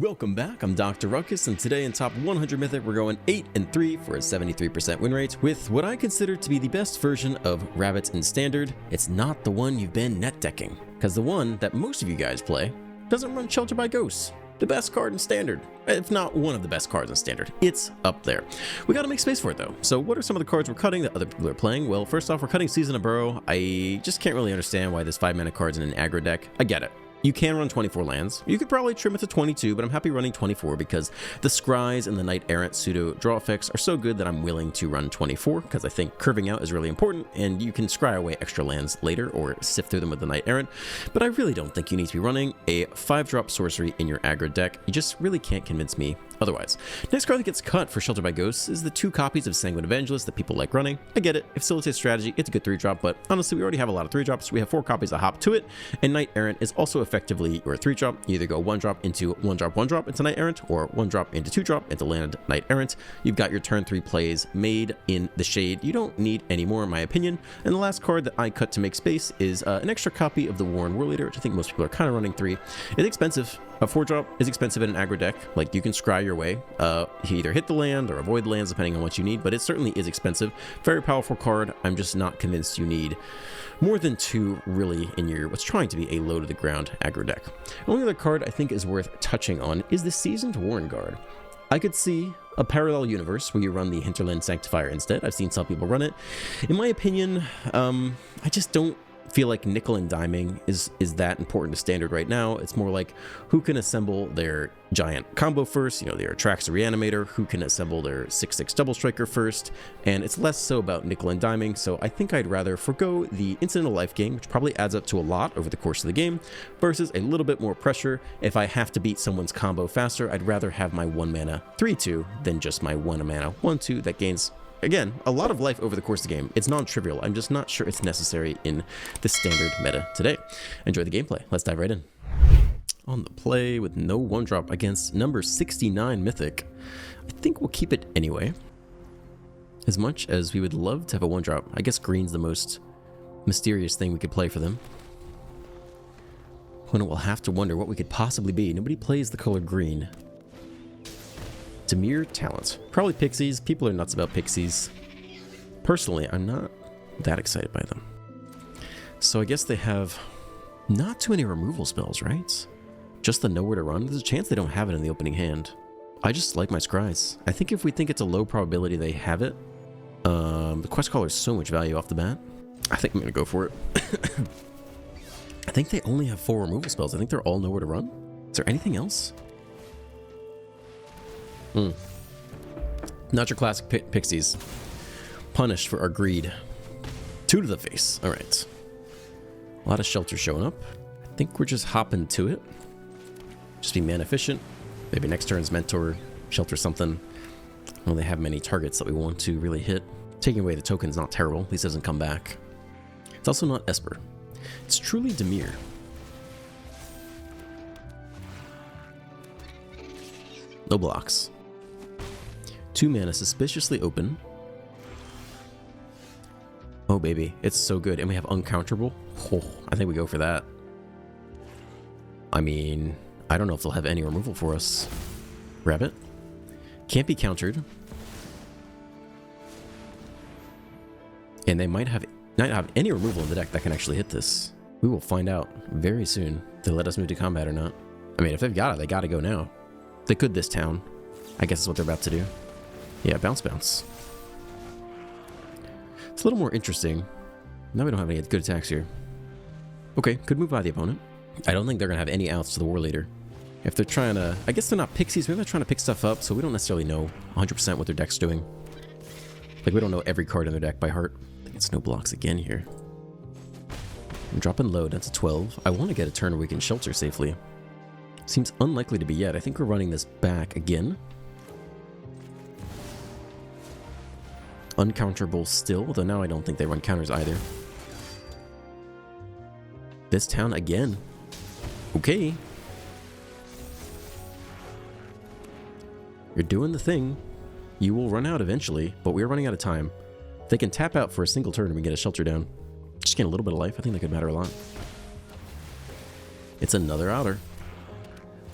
Welcome back, I'm Dr. Ruckus, and today in top 100 Mythic we're going 8-3 for a 73% win rate with what I consider to be the best version of Rabbit in Standard. It's not the one you've been net decking, because the one that most of you guys play doesn't run Shelter by Ghosts. The best card in Standard, if not one of the best cards in Standard. It's up there. We gotta make space for it though. So what are some of the cards we're cutting that other people are playing? Well, first off, we're cutting Season of Burrow. I just can't really understand why this 5-mana card's in an aggro deck. I get it. You can run 24 lands. You could probably trim it to 22, but I'm happy running 24 because the Scries and the Knight Errant pseudo draw effects are so good that I'm willing to run 24 because I think curving out is really important, and you can scry away extra lands later or sift through them with the Knight Errant. But I really don't think you need to be running a 5-drop sorcery in your aggro deck. You just really can't convince me otherwise. Next card that gets cut for Shelter by Ghosts is the 2 copies of Sanguine Evangelist that people like running. I get it. It facilitates strategy. It's a good 3-drop, but honestly, we already have a lot of 3-drops. We have 4 copies of Hop to it, and Knight Errant is also effectively your 3-drop. You either go 1-drop into 1-drop into Knight Errant, or 1-drop into 2-drop into land Knight Errant. You've got your turn 3 plays made in the shade. You don't need any more, in my opinion. And the last card that I cut to make space is an extra copy of the Warren War Leader, which I think most people are kind of running 3. It's expensive. A 4-drop is expensive in an aggro deck. Like, you can scry your way. You either hit the land or avoid the lands depending on what you need, but it certainly is expensive. Very powerful card. I'm just not convinced you need more than 2 really in your what's trying to be a low to the ground aggro deck. The only other card I think is worth touching on is the Seasoned Warren Guard. I could see a parallel universe where you run the Hinterland Sanctifier instead. I've seen some people run it. In my opinion, I just don't feel like nickel and diming is that important to Standard right now. It's more like who can assemble their giant combo first, you know, their Atraxa Reanimator, who can assemble their 6/6 double striker first, and it's less so about nickel and diming. So I think I'd rather forego the incidental life gain, which probably adds up to a lot over the course of the game, versus a little bit more pressure. If I have to beat someone's combo faster, I'd rather have my 1-mana 3/2 than just my 1-mana 1/2 that gains, again, a lot of life over the course of the game. It's non-trivial. I'm just not sure it's necessary in the Standard meta today. Enjoy the gameplay. Let's dive right in. On the play with no 1-drop against number 69 Mythic. I think we'll keep it anyway. As much as we would love to have a 1-drop, I guess green's the most mysterious thing we could play for them. When we'll have to wonder what we could possibly be. Nobody plays the color green. Dimir Talent. Probably Pixies. People are nuts about Pixies. Personally, I'm not that excited by them. So I guess they have not too many removal spells, right? Just the nowhere to run. There's a chance they don't have it in the opening hand. I just like my Scries. I think if we think it's a low probability they have it, the Quest Caller is so much value off the bat. I think I'm going to go for it. I think they only have 4 removal spells. I think they're all nowhere to run. Is there anything else? Not your classic Pixies. Punished for our greed. 2 to the face. All right. A lot of shelter showing up. I think we're just hopping to it. Just be mana efficient. Maybe next turn's Mentor, shelter something. I don't really have many targets that we want to really hit. Taking away the token's not terrible. At least it doesn't come back. It's also not Esper. It's truly Dimir. No blocks. 2 mana, suspiciously open. Oh baby, it's so good. And we have uncounterable. Oh, I think we go for that. I mean, I don't know if they'll have any removal for us. Rabbit. Can't be countered. And they might not have any removal in the deck that can actually hit this. We will find out very soon if they let us move to combat or not. I mean, if they've got it, they gotta go now. They could this town. I guess is what they're about to do. Yeah, bounce. It's a little more interesting. Now we don't have any good attacks here. Okay, could move by the opponent. I don't think they're going to have any outs to the War Leader. If they're trying to... I guess they're not Pixies. Maybe they're trying to pick stuff up, so we don't necessarily know 100% what their deck's doing. Like, we don't know every card in their deck by heart. I think it's no blocks again here. I'm dropping low. That's a 12. I want to get a turn where we can shelter safely. Seems unlikely to be yet. I think we're running this back again. Uncounterable still, though now I don't think they run counters either. This town again. Okay. You're doing the thing. You will run out eventually, but we're running out of time. If they can tap out for a single turn and we get a shelter down, just gain a little bit of life. I think that could matter a lot. It's another outer.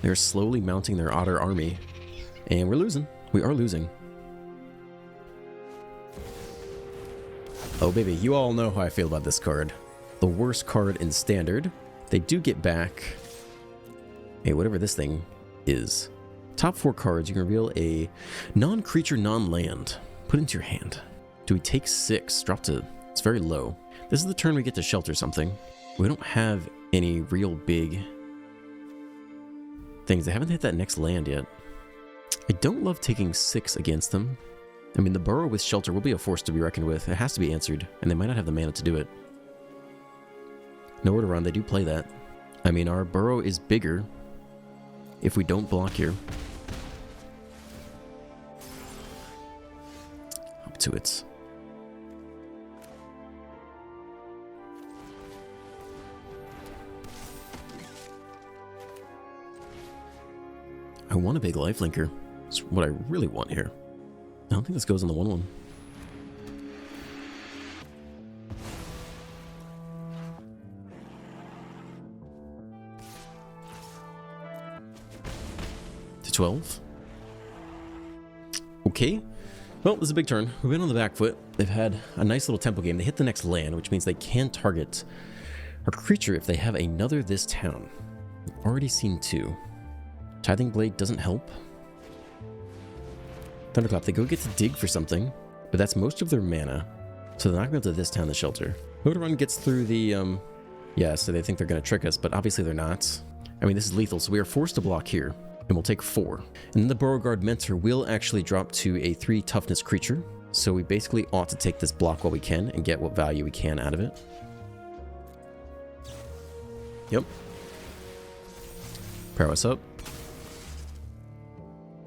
They're slowly mounting their otter army. And we're losing. We are losing. Oh, baby, you all know how I feel about this card. The worst card in Standard. They do get back... Hey, whatever this thing is. Top 4 cards, you can reveal a non-creature, non-land. Put into your hand. Do we take 6? Drop to... It's very low. This is the turn we get to shelter something. We don't have any real big things. They haven't hit that next land yet. I don't love taking 6 against them. I mean, the burrow with shelter will be a force to be reckoned with. It has to be answered, and they might not have the mana to do it. Nowhere to run, they do play that. I mean, our burrow is bigger if we don't block here. Up to it. I want a big lifelinker. That's what I really want here. I don't think this goes on the 1/1. To 12. Okay. Well, this is a big turn. We've been on the back foot. They've had a nice little tempo game. They hit the next land, which means they can target our creature if they have another this town. We've already seen 2. Tithing Blade doesn't help. Thunderclap, they go get to dig for something, but that's most of their mana, so they're not going to go to this town to shelter. Motorrun gets through the, yeah, so they think they're going to trick us, but obviously they're not. I mean, this is lethal, so we are forced to block here, and we'll take 4. And then the Beauregard Mentor will actually drop to a 3 toughness creature, so we basically ought to take this block while we can and get what value we can out of it. Yep. Prowess up.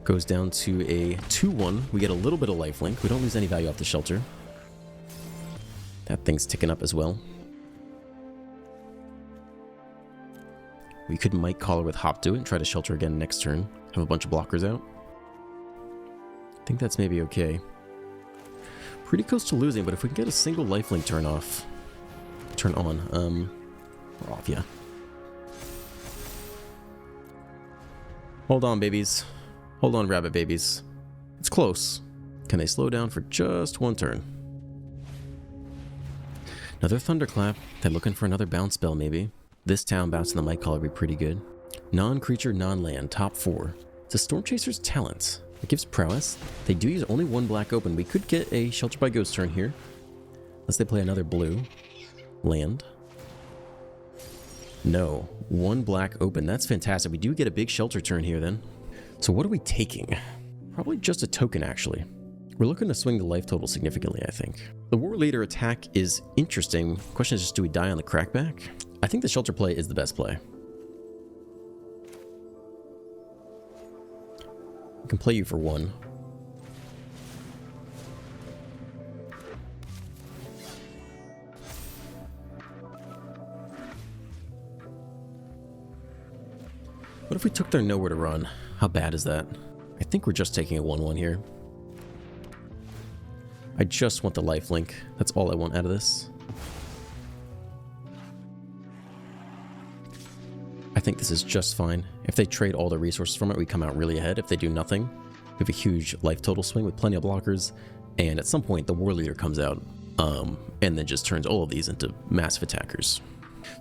Goes down to a 2/1. We get a little bit of lifelink. We don't lose any value off the shelter. That thing's ticking up as well. We could Might Caller with Hop to it and try to shelter again next turn. Have a bunch of blockers out. I think that's maybe okay. Pretty close to losing, but if we can get a single lifelink turn on, we're off, yeah. Hold on, babies. Hold on, rabbit babies. It's close. Can they slow down for just 1 turn? Another Thunderclap. They're looking for another bounce spell, maybe. This town bouncing the Might Caller would be pretty good. Non-creature, non-land, top 4. It's a Storm Chaser's talent. It gives prowess. They do use only 1 black open. We could get a Shelter by Ghost turn here. Unless they play another blue. Land. No. 1 black open. That's fantastic. We do get a big shelter turn here then. So what are we taking? Probably just a token, actually. We're looking to swing the life total significantly, I think. The War Leader attack is interesting. Question is just, do we die on the crackback? I think the shelter play is the best play. I can play you for 1. What if we took their Nowhere to Run? How bad is that? I think we're just taking a 1/1 here. I just want the lifelink. That's all I want out of this. I think this is just fine. If they trade all the resources from it, we come out really ahead. If they do nothing, we have a huge life total swing with plenty of blockers. And at some point, the War Leader comes out and then just turns all of these into massive attackers.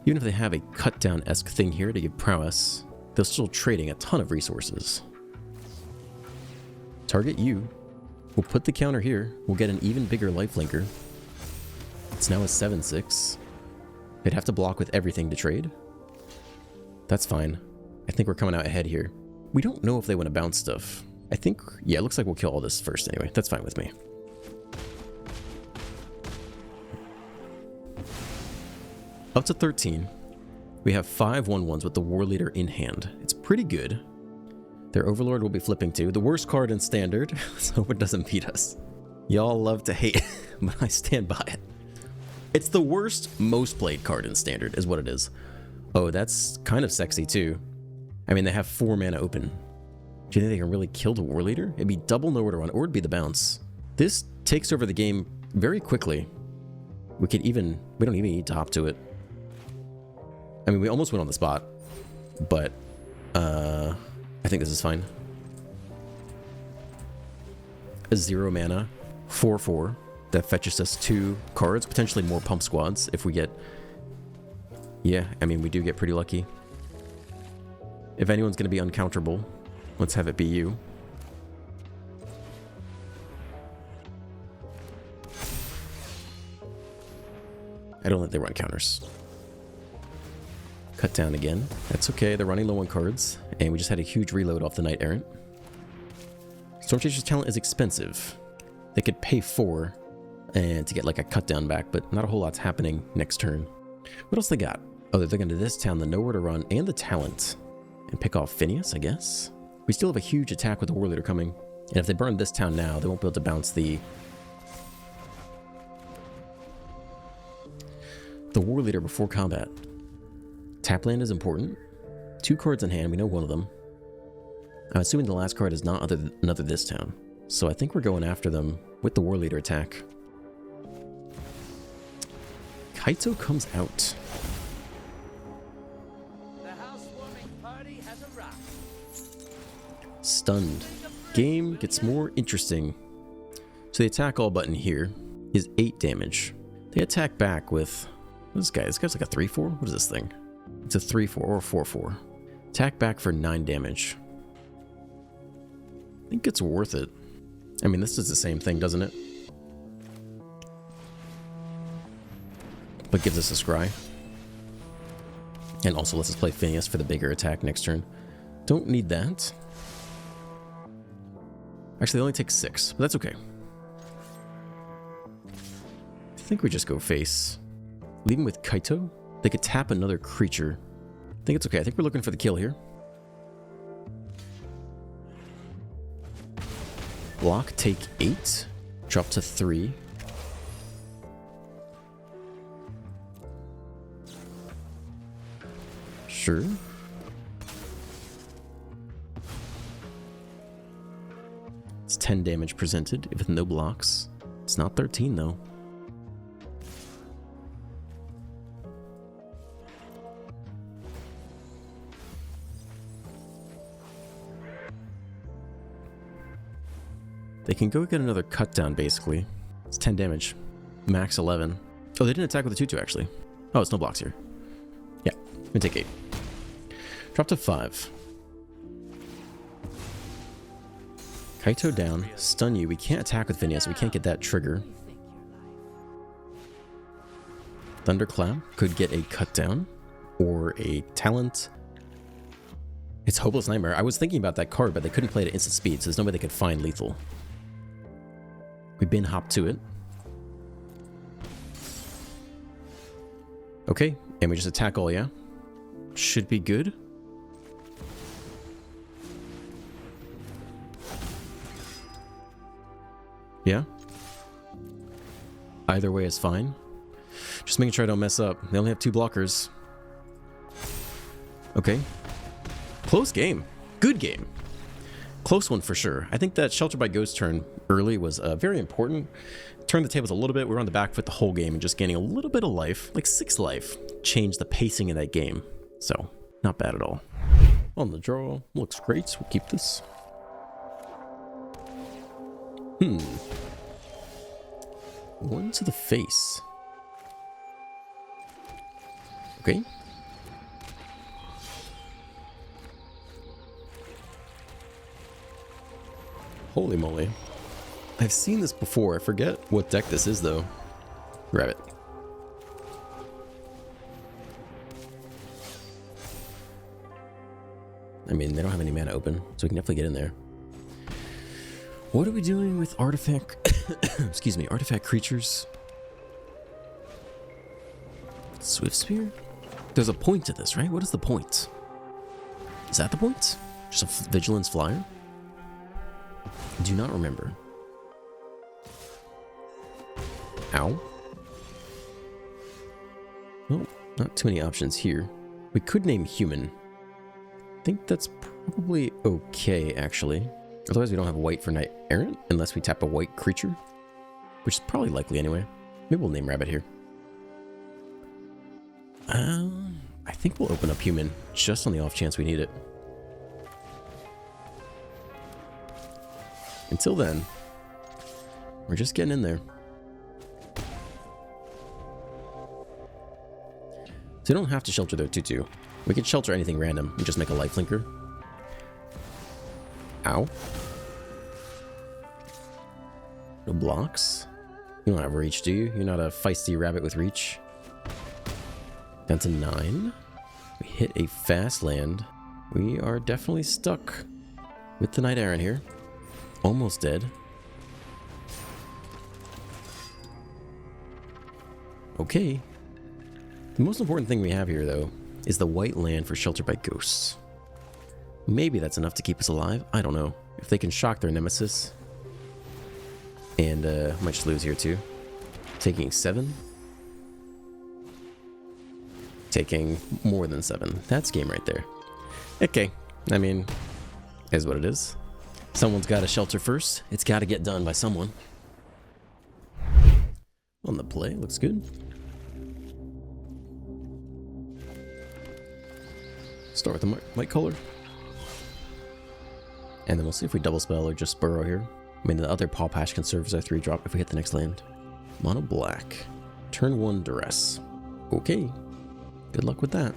Even if they have a cut-down-esque thing here to give prowess, they're still trading a ton of resources. Target you. We'll put the counter here. We'll get an even bigger lifelinker. It's now a 7/6. They'd have to block with everything to trade. That's fine. I think we're coming out ahead here. We don't know if they want to bounce stuff. I think, yeah, it looks like we'll kill all this first anyway. That's fine with me. Up to 13. We have 5 1/1s with the War Leader in hand. It's pretty good. Their Overlord will be flipping too. The worst card in Standard. Let's hope it doesn't beat us. Y'all love to hate, but I stand by it. It's the worst, most played card in Standard, is what it is. Oh, that's kind of sexy too. I mean, they have 4 mana open. Do you think they can really kill the War Leader? It'd be double Nowhere to Run, or it'd be the bounce. This takes over the game very quickly. We don't even need to hop to it. I mean, we almost went on the spot, but I think this is fine. A 0 mana, 4/4 that fetches us 2 cards, potentially more pump squads if we get... Yeah, I mean, we do get pretty lucky. If anyone's going to be uncounterable, let's have it be you. I don't think they run counters. Cut down again. That's okay, they're running low on cards. And we just had a huge reload off the Knight Errant. Storm Chaser's talent is expensive. They could pay 4 and to get like a cut down back, but not a whole lot's happening next turn. What else they got? Oh, they're looking to this town, the nowhere to run, and the talent. And pick off Phineas, I guess? We still have a huge attack with the War Leader coming. And if they burn this town now, they won't be able to bounce the War Leader before combat. Tap land is important. 2 cards in hand, we know one of them. I'm assuming the last card is not another this town. So I think we're going after them with the War Leader attack. Kaito comes out. The housewarming party has arrived. Stunned. Game gets more interesting. So the attack all button here is 8 damage. They attack back with... This guy's like a 3/4? What is this thing? It's a 3/4 or 4/4. Attack back for 9 damage. I think it's worth it. I mean, this does the same thing, doesn't it? But gives us a scry. And also lets us play Phineas for the bigger attack next turn. Don't need that. Actually, they only take 6, but that's okay. I think we just go face. Leaving with Kaito, they could tap another creature. I think it's okay. I think we're looking for the kill here. Block, take 8. Drop to 3. Sure. It's 10 damage presented with no blocks. It's not 13 though. They can go get another cut down, basically. It's 10 damage. Max 11. Oh, they didn't attack with the 2/2, actually. Oh, it's no blocks here. Yeah, we take 8. Drop to 5. Kaito down. Stun you. We can't attack with Phineas, so we can't get that trigger. Thunderclap could get a cut down or a talent. It's Hopeless Nightmare. I was thinking about that card, but they couldn't play it at instant speed, so there's no way they could find lethal. We bin hop to it. Okay, and we just attack all, yeah? Should be good. Yeah? Either way is fine. Just making sure I don't mess up. They only have 2 blockers. Okay. Close game. Good game. Close one for sure. I think that Shelter by Ghost turn early was very important. Turned the tables a little bit. We were on the back foot the whole game and just gaining a little bit of life, like 6 life. Changed the pacing of that game. So, not bad at all. On the draw. Looks great. We'll keep this. One to the face. Okay. Holy moly. I've seen this before. I forget what deck this is, though. Grab it. I mean, they don't have any mana open, so we can definitely get in there. What are we doing with artifact... Excuse me, artifact creatures? Swift Spear? There's a point to this, right? What is the point? Is that the point? Just a Vigilance Flyer? I do not remember. Ow. Oh, not too many options here. We could name Human. I think that's probably okay, actually. Otherwise, we don't have white for Knight Errant, unless we tap a white creature. Which is probably likely anyway. Maybe we'll name Rabbit here. I think we'll open up Human, just on the off chance we need it. until then, we're just getting in there. So you don't have to shelter their 2/2. We can shelter anything random and just make a lifelinker. Ow. No blocks? You don't have reach, do you? You're not a feisty rabbit with reach. Down to 9. We hit a fast land. We are definitely stuck with the Knight Errant here. Almost dead. Okay. The most important thing we have here, though, is the white land for Shelter by Ghosts. Maybe that's enough to keep us alive. I don't know. If they can shock their nemesis. And might just lose here, too. Taking 7. Taking more than 7. That's game right there. Okay. I mean, is what it is. Someone's got to shelter first. It's got to get done by someone. On the play. Looks good. Start with the white color. And then we'll see if we double spell or just burrow here. I mean, the other Paw Patch can serve as our 3-drop if we hit the next land. Mono black. Turn 1 duress. Okay. Good luck with that.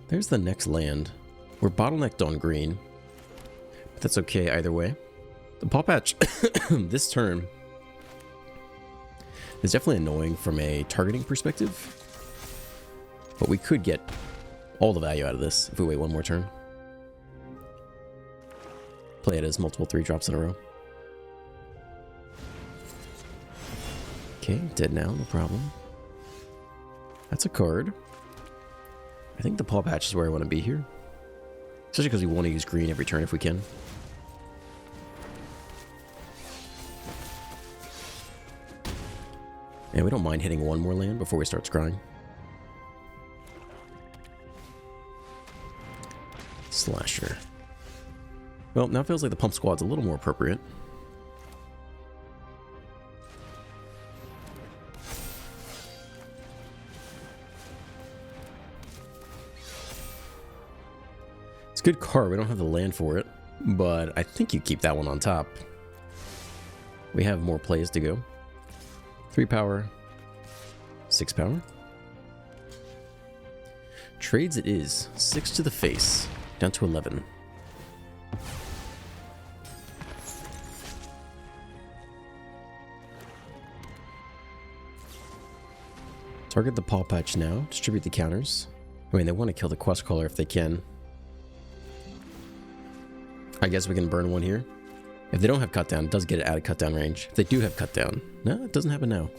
There's the next land. We're bottlenecked on green. But that's okay either way. The Paw Patch this turn is definitely annoying from a targeting perspective. But we could get all the value out of this if we wait one more turn. Play it as multiple 3-drops in a row. Okay, dead now, no problem. That's a card. I think the Paw Patch is where I want to be here. Especially because we want to use green every turn if we can. And we don't mind hitting one more land before we start scrying. Slasher. Well, now it feels like the Pump Squad's a little more appropriate. It's a good card. We don't have the land for it, but I think you keep that one on top. We have more plays to go. 3 power, 6 power. Trades it is. 6 to the face, down to 11. Target the Paw Patch now. Distribute the counters. I mean, they want to kill the Quest Caller if they can. I guess we can burn one here. If they don't have cut down, it does get it out of cut down range. If they do have cut down, no, it doesn't happen now.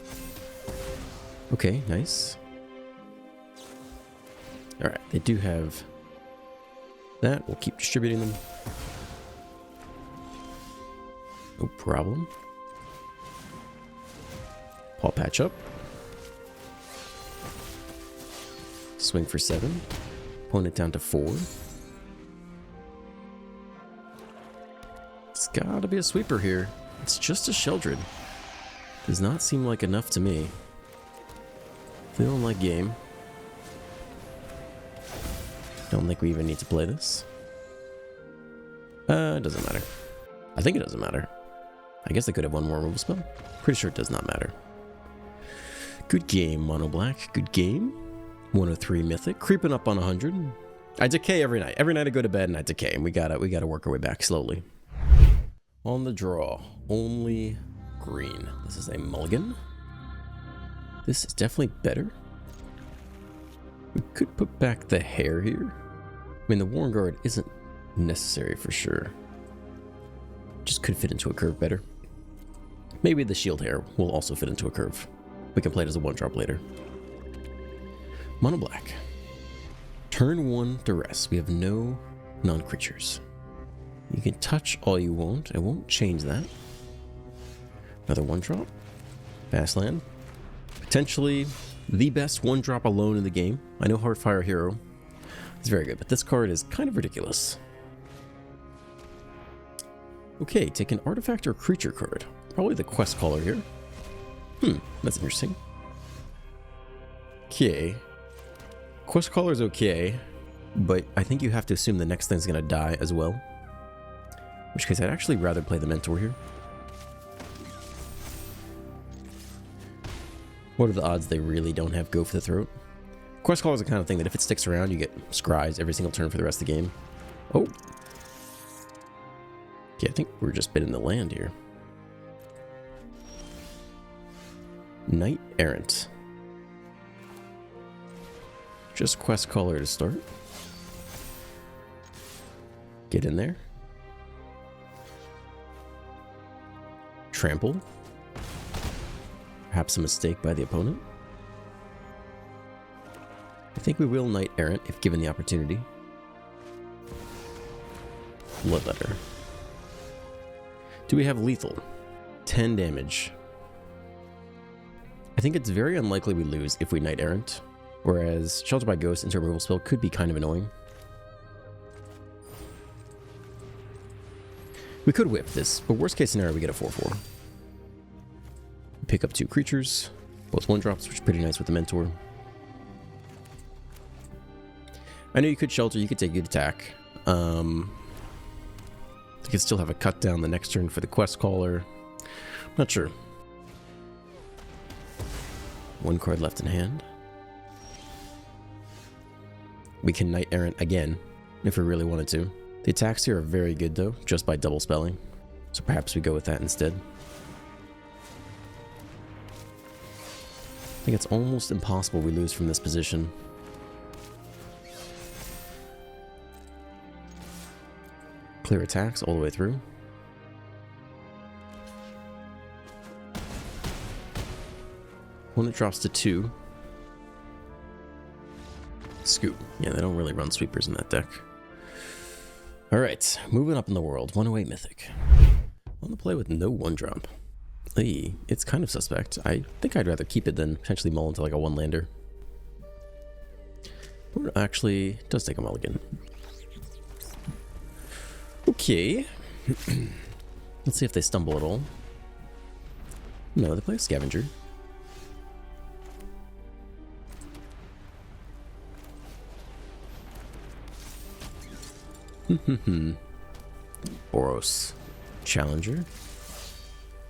Okay, nice. Alright, they do have that. We'll keep distributing them. No problem. Paw Patch up. Swing for 7. Opponent down to 4. It's gotta be a sweeper here. It's just a Sheldred. Does not seem like enough to me. Feeling like game. Don't think we even need to play this. It doesn't matter. I think it doesn't matter. I guess I could have one more removal spell. Pretty sure it does not matter. Good game, Mono Black. Good game. 103 Mythic. Creeping up on 100. I decay every night. Every night I go to bed and I decay, and we gotta work our way back slowly. On the draw, only green. This is a mulligan. This is definitely better. We could put back the hair here. I mean, the Worn Guard isn't necessary for sure. Just could fit into a curve better. Maybe the shield hair will also fit into a curve. We can play it as a 1-drop later. Mono black. Turn 1 duress. We have no non-creatures. You can touch all you want. I won't change that. Another 1-drop. Fast land. Potentially the best 1-drop alone in the game. I know Heartfire Hero is very good, but this card is kind of ridiculous. Okay, take an artifact or creature card. Probably the Quest Caller here. That's interesting. Okay. Quest Caller is okay, but I think you have to assume the next thing's gonna die as well. which case I'd actually rather play the Mentor here. What are the odds they really don't have Go for the Throat? Quest Caller is the kind of thing that if it sticks around, you get scries every single turn for the rest of the game. Oh. Okay, I think we're just bidding the land here. Knight Errant. Just Quest Caller to start. Get in there. Trample. Perhaps a mistake by the opponent. I think we will Knight Errant if given the opportunity. Bloodletter. Do we have lethal? 10 damage. I think it's very unlikely we lose if we Knight Errant, whereas Shelter by Ghost into a removal spell could be kind of annoying. We could whip this, but worst case scenario we get a 4/4. Pick up 2 creatures, both 1-drops, which is pretty nice with the Mentor. I know you could Shelter, you could take good attack. You could still have a cut down the next turn for the Quest Caller. Not sure. 1 card left in hand. We can Knight Errant again, if we really wanted to. The attacks here are very good though, just by double spelling. So perhaps we go with that instead. I think it's almost impossible we lose from this position. Clear attacks all the way through. One that drops to 2. Scoop. Yeah, they don't really run sweepers in that deck. Alright, moving up in the world. 108 Mythic. I want to play with no 1-drop. Hey, it's kind of suspect. I think I'd rather keep it than potentially mull into like a 1-lander. Or actually, it does take a mulligan. Okay. Let's see if they stumble at all. No, they play a Scavenger. Boros. Challenger.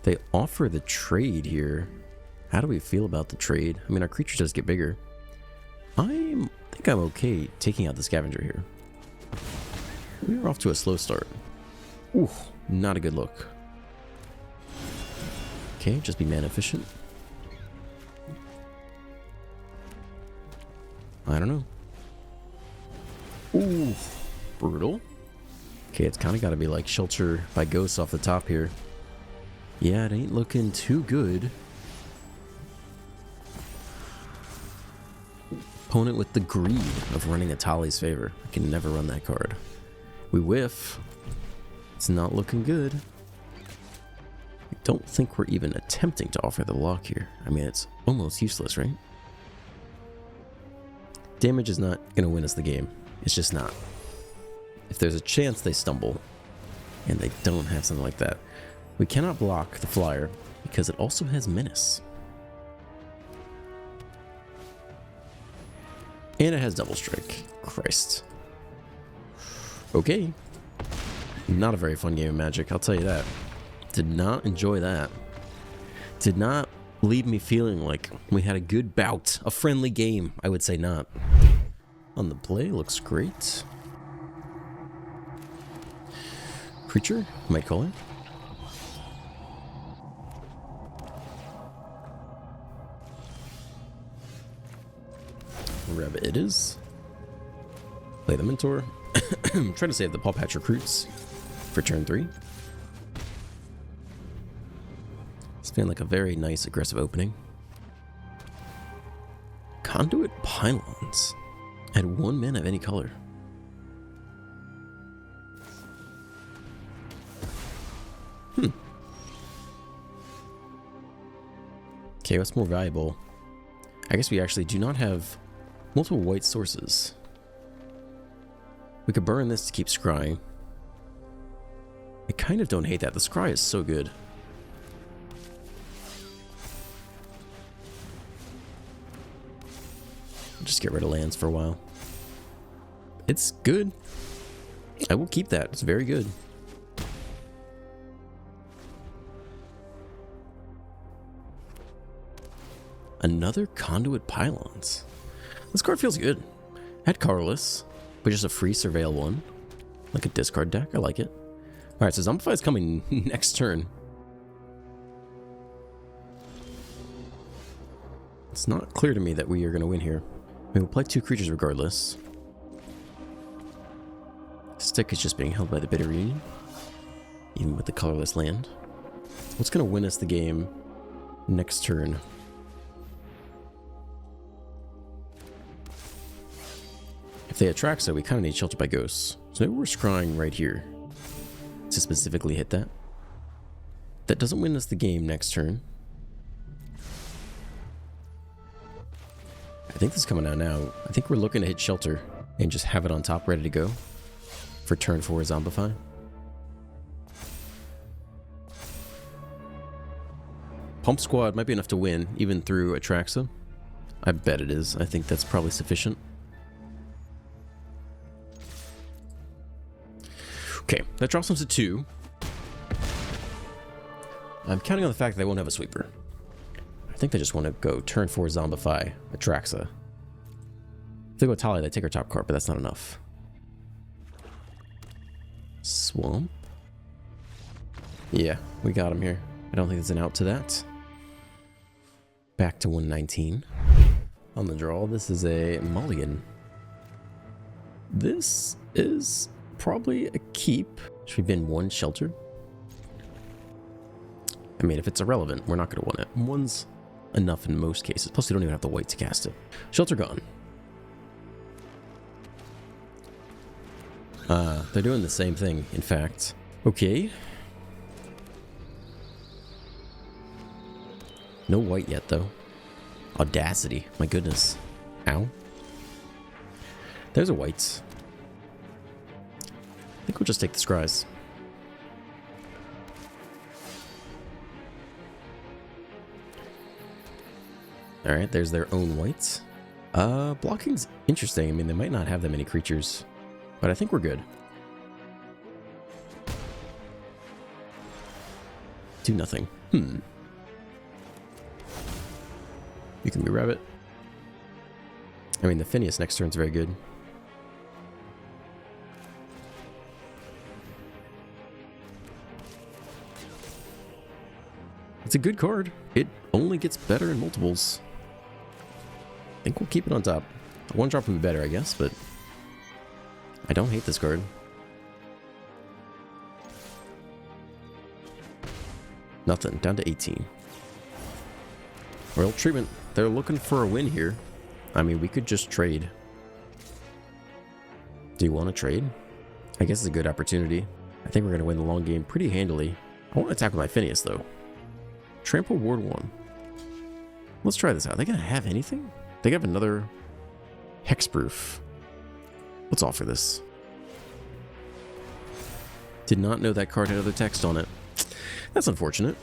They offer the trade here. How do we feel about the trade? I mean, our creature does get bigger. I think I'm okay taking out the Scavenger here. We're off to a slow start. Ooh, not a good look. Okay, just be mana efficient. I don't know. Ooh, brutal. Okay, it's kind of got to be like Shelter by Ghosts off the top here. Yeah, it ain't looking too good. Opponent with the greed of running a Tali's Favor. I can never run that card. We whiff. It's not looking good. I don't think we're even attempting to offer the lock here. I mean, it's almost useless, right? Damage is not going to win us the game. It's just not. If there's a chance they stumble, and they don't have something like that, we cannot block the flyer because it also has Menace. And it has Double Strike. Christ. Okay. Not a very fun game of Magic, I'll tell you that. Did not enjoy that. Did not leave me feeling like we had a good bout. A friendly game, I would say not. On the play, looks great. Creature, might call it. Rabbit it is. Play the Mentor. Try to save the Paw Patch Recruits for turn 3. It's feeling like a very nice aggressive opening. Conduit Pylons. Add 1 mana of any color. Okay, what's more valuable? I guess we actually do not have multiple white sources. We could burn this to keep scrying. I kind of don't hate that. The scry is so good. Just get rid of lands for a while. It's good. I will keep that. It's very good. another Conduit Pylons. This card feels good. Had colorless, but just a free surveil one. Like a discard deck, I like it. Alright, so Zombify is coming next turn. It's not clear to me that we are going to win here. I mean, we'll play 2 creatures regardless. Stick is just being held by the Bitter Union, even with the colorless land. What's going to win us the game next turn? If they attract, so we kind of need Shelter by Ghosts. So maybe we're scrying right here to specifically hit that. That doesn't win us the game next turn. I think this is coming out now. I think we're looking to hit Shelter and just have it on top ready to go for turn 4 Zombify. Pump Squad might be enough to win, even through Atraxa. I bet it is. I think that's probably sufficient. Okay, that drops them to 2. I'm counting on the fact that they won't have a sweeper. I think they just want to go turn 4 Zombify, Atraxa. If they go Talia, they take our top card, but that's not enough. Swamp? Yeah, we got him here. I don't think there's an out to that. Back to 119. On the draw, this is a mulligan. This is probably a keep. Should we bin 1 Shelter? I mean, if it's irrelevant, we're not going to want it. 1's enough in most cases. Plus, we don't even have the white to cast it. Shelter gone. They're doing the same thing, in fact. Okay. No white yet, though. Audacity. My goodness. Ow. There's a white. I think we'll just take the scries. Alright, there's their own whites. Blocking's interesting. I mean, they might not have that many creatures, but I think we're good. Do nothing. You can be rabbit. I mean, the Phineas next turn's very good. It's a good card. It only gets better in multiples. I think we'll keep it on top. A 1-drop would be better, I guess, but I don't hate this card. Nothing. Down to 18. Royal Treatment. They're looking for a win here. I mean, we could just trade. Do you want to trade? I guess it's a good opportunity. I think we're going to win the long game pretty handily. I want to attack with my Phineas, though. Trample Ward 1. Let's try this out. Are they going to have anything? They have another Hexproof. Let's offer this. Did not know that card had other text on it. That's unfortunate.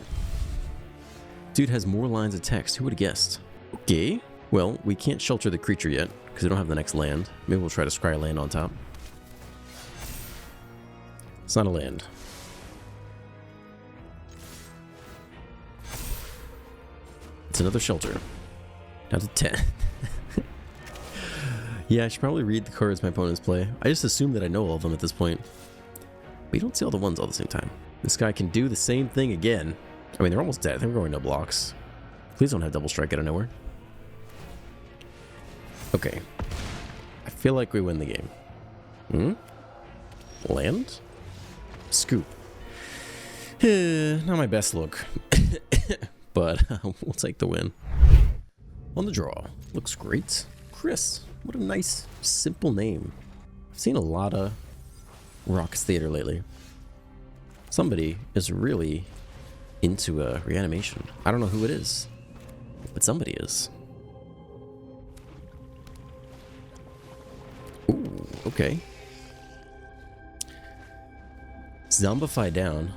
Dude has more lines of text. Who would have guessed? Okay. Well, we can't shelter the creature yet because we don't have the next land. Maybe we'll try to scry a land on top. It's not a land. It's another shelter. Down to 10. Yeah, I should probably read the cards my opponents play. I just assume that I know all of them at this point. But you don't see all the ones all at the same time. This guy can do the same thing again. I mean, they're almost dead. I think we're going no blocks. Please don't have double strike out of nowhere. Okay. I feel like we win the game. Land? Scoop. Not my best look. But we'll take the win. On the draw. Looks great. Chris. What a nice, simple name. I've seen a lot of Rocks Theater lately. Somebody is really into a reanimation. I don't know who it is, but somebody is. Ooh, okay. Zombify down.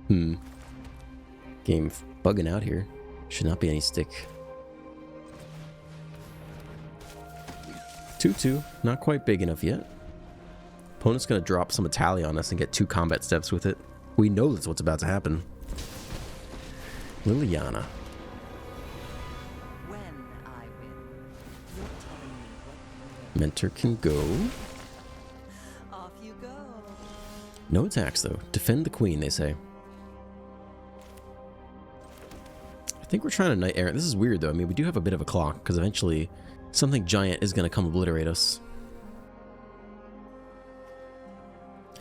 Game bugging out here. Should not be any stick. 2/2. Not quite big enough yet. Opponent's going to drop some Italia on us and get 2 combat steps with it. We know that's what's about to happen. Liliana. Mentor can go. Off you go. No attacks, though. Defend the queen, they say. I think we're trying to Knight Errant. This is weird, though. I mean, we do have a bit of a clock, because eventually something giant is going to come obliterate us. I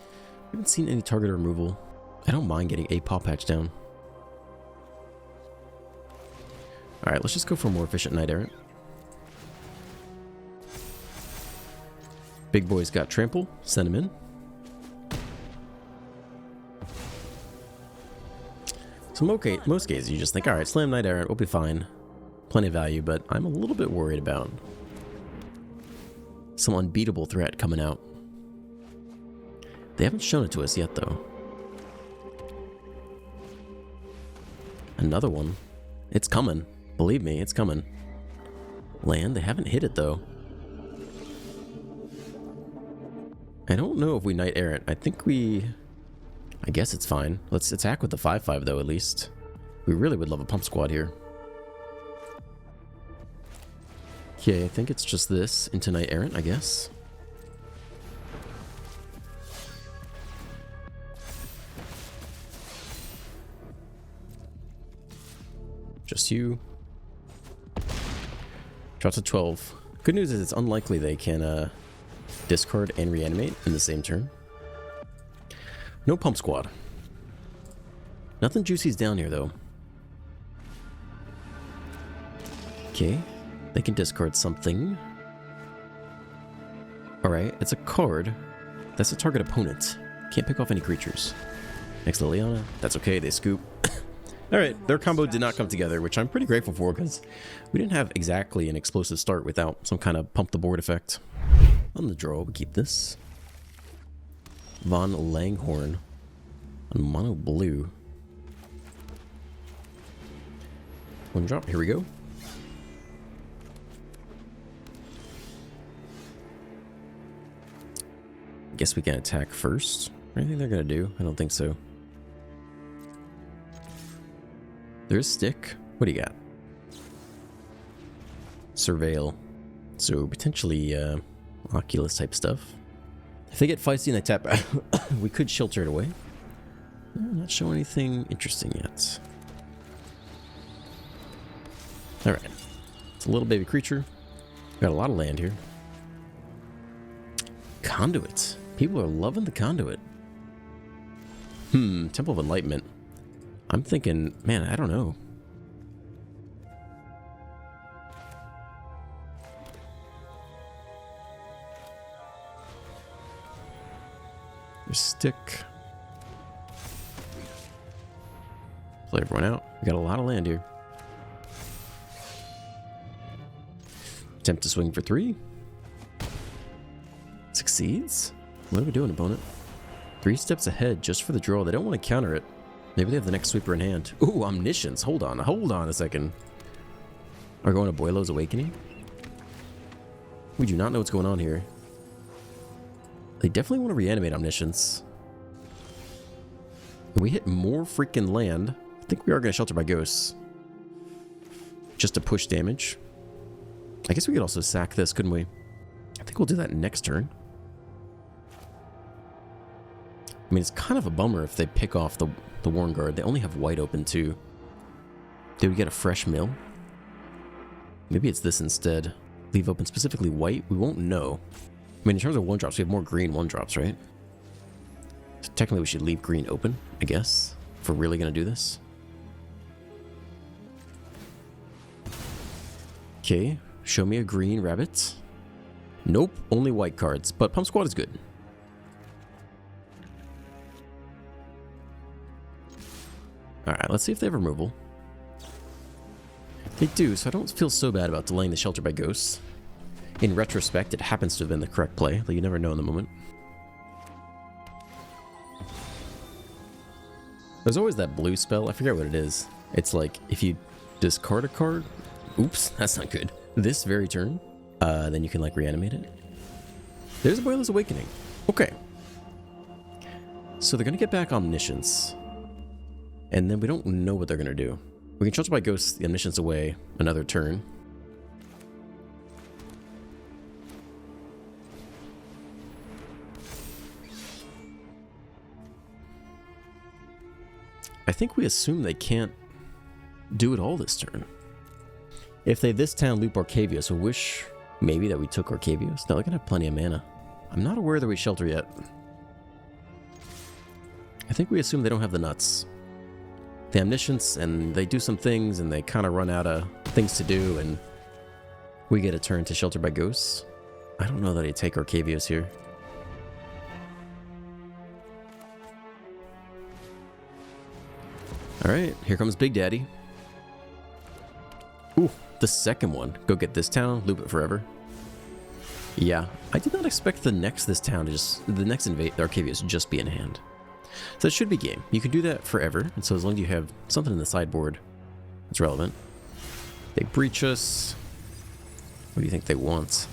haven't seen any target removal. I don't mind getting a paw patch down. Alright, let's just go for a more efficient Knight Errant. Big boy's got trample. Send him in. So most cases you just think, alright, slam Knight Errant, we'll be fine. Plenty of value, but I'm a little bit worried about some unbeatable threat coming out. They haven't shown it to us yet, though. Another one. It's coming. Believe me, it's coming. Land, they haven't hit it, though. I don't know if we Knight Errant. I think we... I guess it's fine. Let's attack with the 5/5, though, at least. We really would love a pump squad here. Okay, I think it's just this into Knight Errant, I guess. Just you. Drops to 12. Good news is it's unlikely they can discard and reanimate in the same turn. No pump squad. Nothing juicy's down here, though. Okay. They can discard something. Alright, it's a card. That's a target opponent. Can't pick off any creatures. Next Liliana. That's okay, they scoop. Alright, their combo did not come together, which I'm pretty grateful for, because we didn't have exactly an explosive start without some kind of pump the board effect. On the draw, we keep this. Von Langhorn on mono blue. One drop, here we go. Guess we can attack first. Anything they're gonna do? I don't think so. There's stick. What do you got? Surveil. So potentially Oculus type stuff. If they get feisty and they tap out, we could shelter it away. Not showing anything interesting yet. Alright. It's a little baby creature. Got a lot of land here. Conduit. People are loving the conduit. Temple of Enlightenment. I'm thinking, man, I don't know. There's stick. Play everyone out. We got a lot of land here. Attempt to swing for 3. Succeeds? What are we doing, opponent? 3 steps ahead just for the draw. They don't want to counter it. Maybe they have the next sweeper in hand. Ooh, Omniscience. Hold on a second. Are we going to Boilo's Awakening? We do not know what's going on here. They definitely want to reanimate Omniscience. If we hit more freaking land, I think we are going to Shelter by Ghosts. Just to push damage. I guess we could also sack this, couldn't we? I think we'll do that next turn. I mean, it's kind of a bummer if they pick off the Worn Guard. They only have white open, too. Did we get a fresh mill? Maybe it's this instead. Leave open specifically white? We won't know. I mean, in terms of 1-drops, we have more green 1-drops, right? So technically, we should leave green open, I guess, if we're really going to do this. Okay, show me a green rabbit. Nope, only white cards, but Pump Squad is good. Alright, let's see if they have removal. They do, so I don't feel so bad about delaying the Shelter by Ghosts. In retrospect, it happens to have been the correct play, but you never know in the moment. There's always that blue spell, I forget what it is. It's like, if you discard a card... Oops, that's not good. This very turn, then you can like reanimate it. There's a Boiler's Awakening. Okay. So they're going to get back Omniscience. And then we don't know what they're going to do. We can Shelter by Ghosts the Omniscience away another turn. I think we assume they can't do it all this turn. If they this town loop Arcavios, I wish maybe that we took Arcavios. No, they're gonna have plenty of mana. I'm not aware that we shelter yet. I think we assume they don't have the nuts. The omniscience, and they do some things, and they kind of run out of things to do, and we get a turn to shelter by ghosts. I don't know that I take Arcavios here. Alright, here comes Big Daddy. Ooh, the second one. Go get this town, loop it forever. Yeah, I did not expect the next invade Arcavios just be in hand. So it should be game. You can do that forever, and so as long as you have something in the sideboard that's relevant. They breach us. What do you think they want?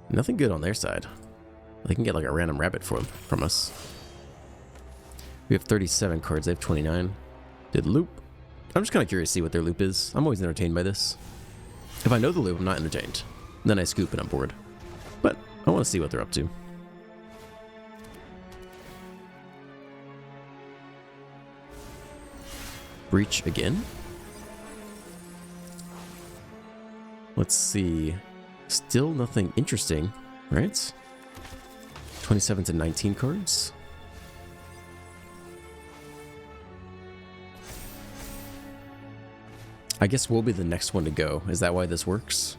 Nothing good on their side. They can get like a random rabbit from us. We have 37 cards. They have 29. Did loop. I'm just kind of curious to see what their loop is. I'm always entertained by this. If I know the loop, I'm not entertained. Then I scoop and I'm bored. But I want to see what they're up to. Breach again. Let's see. Still nothing interesting, right? 27 to 19 cards. I guess we'll be the next one to go. Is that why this works?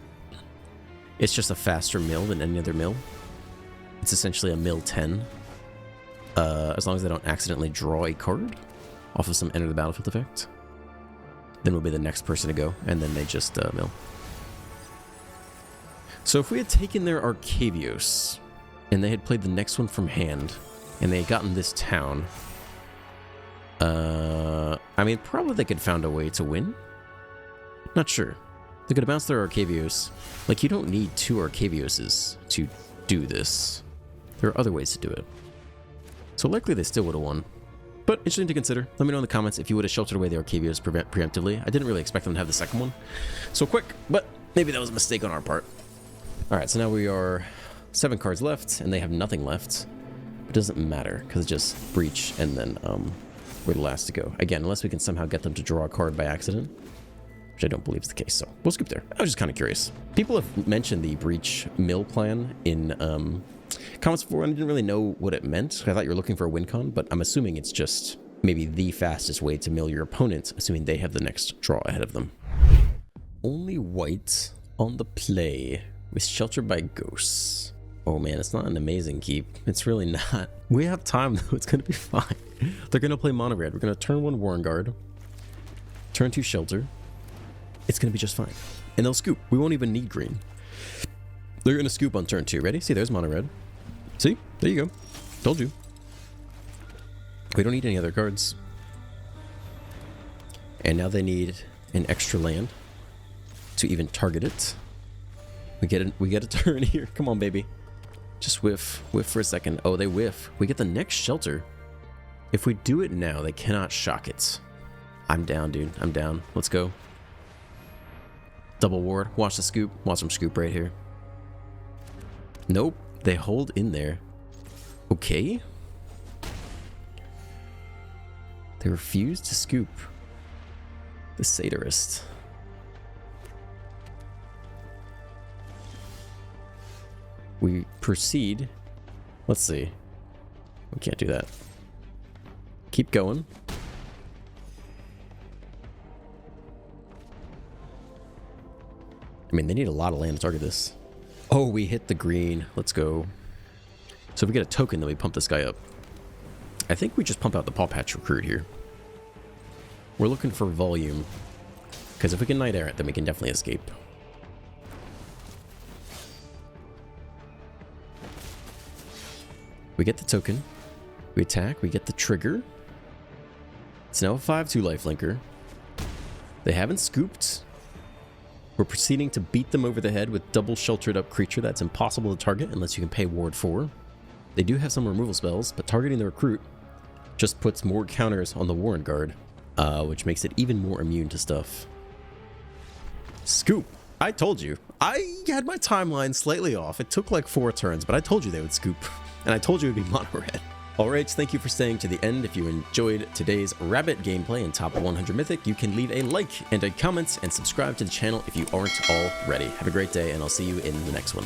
It's just a faster mill than any other mill. It's essentially a mill 10. As long as they don't accidentally draw a card off of some enter the battlefield effect, then we'll be the next person to go, and then they just mill. So if we had taken their Arcavios, and they had played the next one from hand, and they had gotten this town, I mean, probably they could found a way to win. Not sure. They could have bounced their Arcavios. Like, you don't need two Arcavioses to do this. There are other ways to do it. So likely they still would have won. But interesting to consider. Let me know in the comments if you would have sheltered away the Arcavios preemptively. I didn't really expect them to have the second one so quick, but maybe that was a mistake on our part. Alright, so now we are 7 cards left, and they have nothing left. It doesn't matter, because it's just breach, and then we're the last to go. Again, unless we can somehow get them to draw a card by accident, which I don't believe is the case, so we'll scoop there. I was just kind of curious. People have mentioned the breach mill plan in comments before, and I didn't really know what it meant. I thought you were looking for a win con, but I'm assuming it's just maybe the fastest way to mill your opponent, assuming they have the next draw ahead of them. Only white on the play with shelter by ghosts. Oh man, it's not an amazing keep. It's really not. We have time though, it's gonna be fine. They're gonna play mono red. We're gonna turn 1 Warren Guard, turn 2 shelter. It's gonna be just fine. And they'll scoop. We won't even need green. They're gonna scoop on turn 2. Ready? See, there's mono red. See? There you go. Told you. We don't need any other cards. And now they need an extra land to even target it. We get a turn here. Come on, baby. Just whiff for a second. Oh, they whiff. We get the next shelter. If we do it now, they cannot shock it. I'm down, dude. I'm down. Let's go. Double ward. Watch the scoop. Watch them scoop right here. Nope. They hold in there. Okay. They refuse to scoop. The satirist. We proceed. Let's see. We can't do that. Keep going. I mean, they need a lot of land to target this. Oh, we hit the green. Let's go. So if we get a token, then we pump this guy up. I think we just pump out the Paw Patch Recruit here. We're looking for volume. Because if we can Knight Errant, then we can definitely escape. We get the token. We attack. We get the trigger. It's now a 5/2 lifelinker. They haven't scooped. We're proceeding to beat them over the head with double sheltered up creature that's impossible to target unless you can pay ward 4. They do have some removal spells, but targeting the recruit just puts more counters on the Warren Guard, which makes it even more immune to stuff. Scoop! I told you. I had my timeline slightly off. It took like 4 turns, but I told you they would scoop. And I told you it would be mono red. Alright, thank you for staying to the end. If you enjoyed today's Rabbit gameplay in top 100 Mythic, you can leave a like and a comment and subscribe to the channel if you aren't already. Have a great day, and I'll see you in the next one.